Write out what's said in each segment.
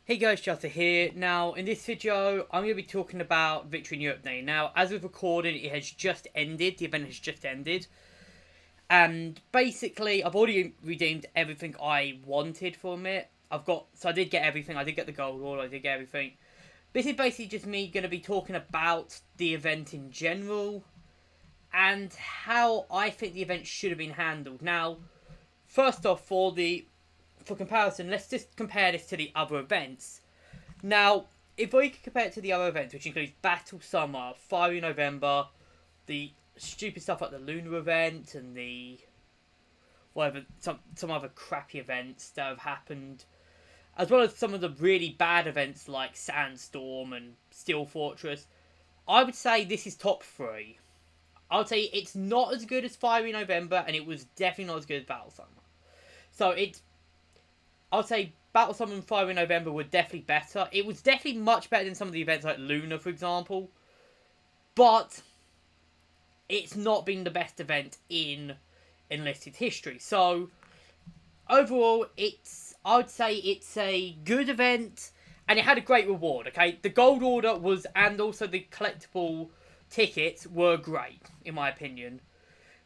Hey guys, Shelter here. Now, in this video, I'm going to be talking about Victory in Europe Day. Now, as we've recorded, it has just ended. The event has just ended. And basically, I've already redeemed everything I wanted from it. So I did get everything. I did get the gold order. I did get everything. This is basically just me going to be talking about the event in general and how I think the event should have been handled. Now, first off, for comparison, let's just compare this to the other events. Now, if we can compare it to the other events, which includes Battle Summer, Fiery November, the stupid stuff like the Lunar event, and the whatever some other crappy events that have happened, as well as some of the really bad events like Sandstorm and Steel Fortress, I would say this is top 3. I would say it's not as good as Fiery November, and it was definitely not as good as Battle Summer. So I would say Battle Summer and Fiery November were definitely better. It was definitely much better than some of the events like Lunar, for example. But it's not been the best event in Enlisted history. So overall, I would say it's a good event, and it had a great reward. Okay, the gold order and also the collectible tickets were great in my opinion.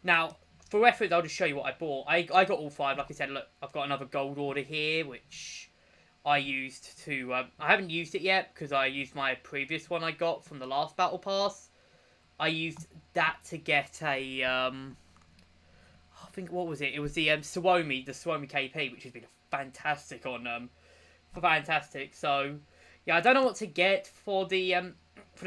Now, for reference, I'll just show you what I bought. I got all 5. Like I said, look, I've got another gold order here, which I used to... I haven't used it yet, because I used my previous one I got from the last Battle Pass. I used that to get a... I think, what was it? It was the Suomi KP, which has been fantastic on... fantastic. So, yeah, I don't know what to get for the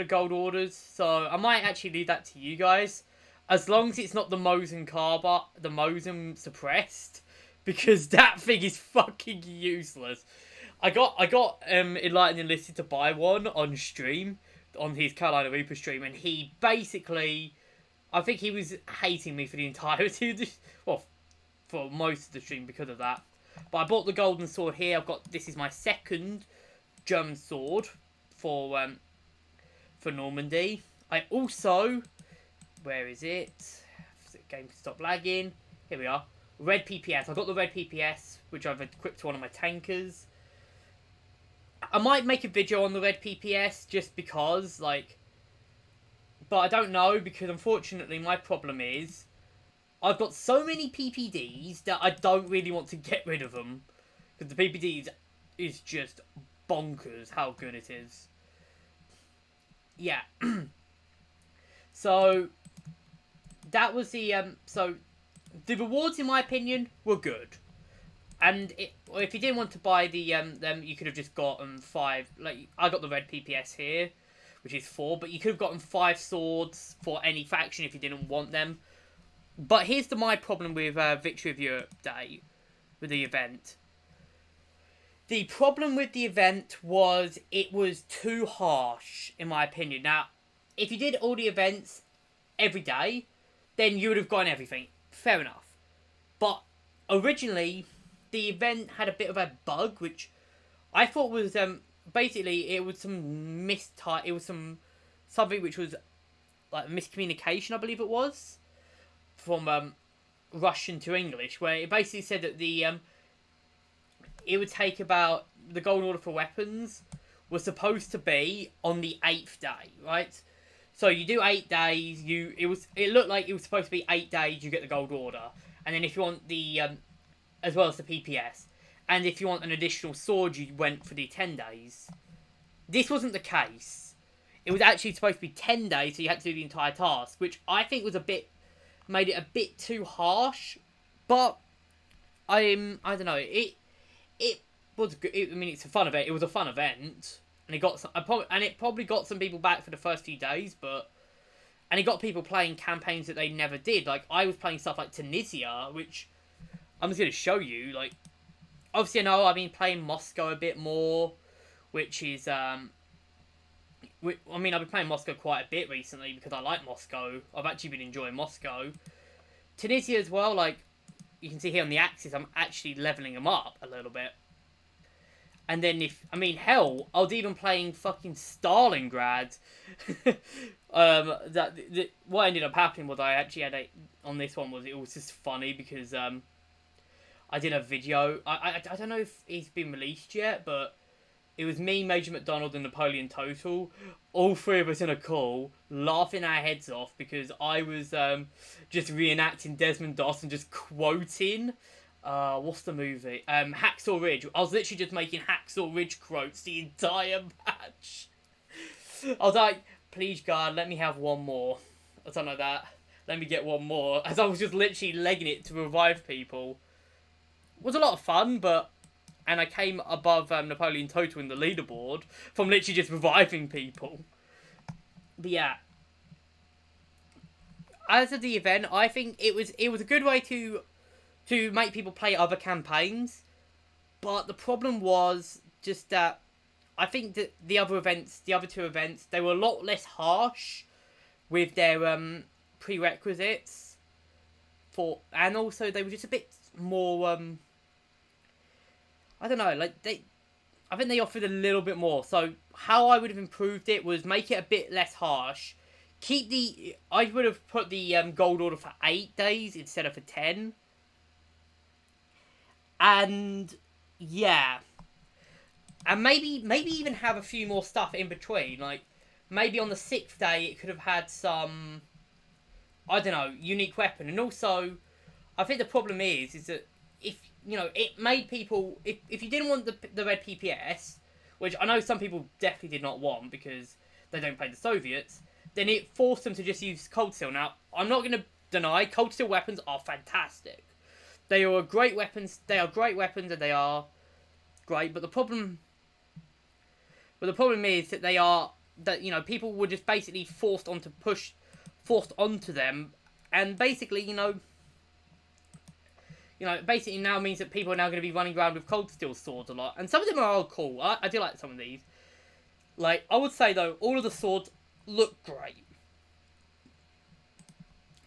gold orders, so I might actually leave that to you guys. As long as it's not the Mosin the Mosin suppressed, because that thing is fucking useless. I got Enlightened Enlisted to buy one on stream, on his Carolina Reaper stream, and he basically, I think he was hating me for the entirety of this, well, for most of the stream because of that. But I bought the golden sword here. This is my second German sword for Normandy. I also... Where is it? The game can stop lagging. Here we are. Red PPS. I got the red PPS, which I've equipped to one of my tankers. I might make a video on the red PPS just because, but I don't know, because unfortunately my problem is I've got so many PPDs that I don't really want to get rid of them. Because the PPDs is just bonkers how good it is. Yeah. So... that was so the rewards, in my opinion, were good. And if you didn't want to buy them, you could have just gotten 5. Like, I got the red PPS here, which is 4, but you could have gotten 5 swords for any faction if you didn't want them. But here's my problem with Victory of Europe Day, with the event. The problem with the event was it was too harsh, in my opinion. Now, if you did all the events every day, then you would have gotten everything. Fair enough. But originally, the event had a bit of a bug, which I thought was basically it was some it was something which was like miscommunication, I believe it was, from Russian to English, where it basically said that it would take about the gold order for weapons was supposed to be on the 8th day, right? So you do 8 days. It looked like it was supposed to be 8 days. You get the gold order, and then if you want the as well as the PPS, and if you want an additional sword, you went for the 10 days. This wasn't the case. It was actually supposed to be 10 days, so you had to do the entire task, which I think was made it a bit too harsh. But I don't know. It was good. I mean, it's a fun event. It was a fun event. And it probably got some people back for the first few days, and it got people playing campaigns that they never did. Like, I was playing stuff like Tunisia, which I'm just going to show you. Like, obviously, I know I've been playing Moscow a bit more, which is, I've been playing Moscow quite a bit recently because I like Moscow. I've actually been enjoying Moscow. Tunisia as well, like, you can see here on the axis, I'm actually leveling them up a little bit. And then hell, I was even playing fucking Stalingrad. What ended up happening was I actually had on this one was it was just funny because I did a video. I don't know if it's been released yet, but It was me, Major McDonald, and Napoleon Total. All three of us in a call, laughing our heads off because I was just reenacting Desmond Doss and just quoting. What's the movie? Hacksaw Ridge. I was literally just making Hacksaw Ridge quotes the entire match. I was like, please God, let me have one more. Or something like that. Let me get one more. As I was just literally legging it to revive people. It was a lot of fun, but... And I came above Napoleon Total in the leaderboard from literally just reviving people. But yeah. As of the event, I think it was a good way to make people play other campaigns. But the problem was just that I think that the other two events, they were a lot less harsh with their prerequisites. And also they were just a bit more... I don't know, I think they offered a little bit more. So how I would have improved it was make it a bit less harsh. I would have put the gold order for 8 days instead of for 10. And yeah, and maybe even have a few more stuff in between. Like maybe on the 6th day it could have had some, I don't know, unique weapon. And also, I think the problem is that if it made people, if you didn't want the red PPS, which I know some people definitely did not want because they don't play the Soviets, then it forced them to just use Cold Steel. Now, I'm not going to deny Cold Steel weapons are fantastic. They are great weapons. They are great weapons, and they are great. But the problem is that people were just basically forced onto them, and basically basically now means that people are now going to be running around with Cold Steel swords a lot. And some of them are cool. I do like some of these. Like, I would say, though, all of the swords look great.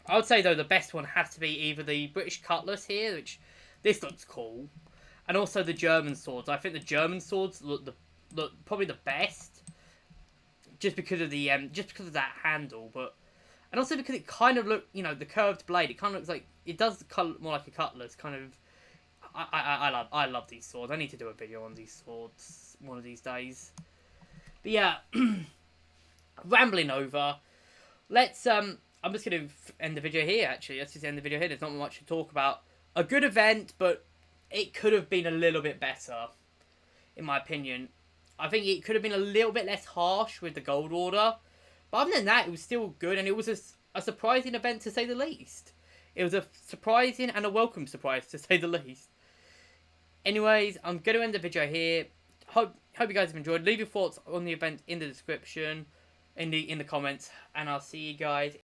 I would say, though, the best one has to be either the British Cutlass here, which this looks cool, and also the German swords. I think the German swords look probably the best, just because of that handle, and also because it kind of the curved blade. It kind of looks like it does look more like a cutlass. Kind of, I love these swords. I need to do a video on these swords one of these days. But yeah, rambling over. Let's I'm just going to end the video here, actually. Let's just end the video here. There's not much to talk about. A good event, but it could have been a little bit better, in my opinion. I think it could have been a little bit less harsh with the gold order. But other than that, it was still good, and it was a surprising event, to say the least. It was a surprising and a welcome surprise, to say the least. Anyways, I'm going to end the video here. Hope you guys have enjoyed. Leave your thoughts on the event in the description, in the comments, and I'll see you guys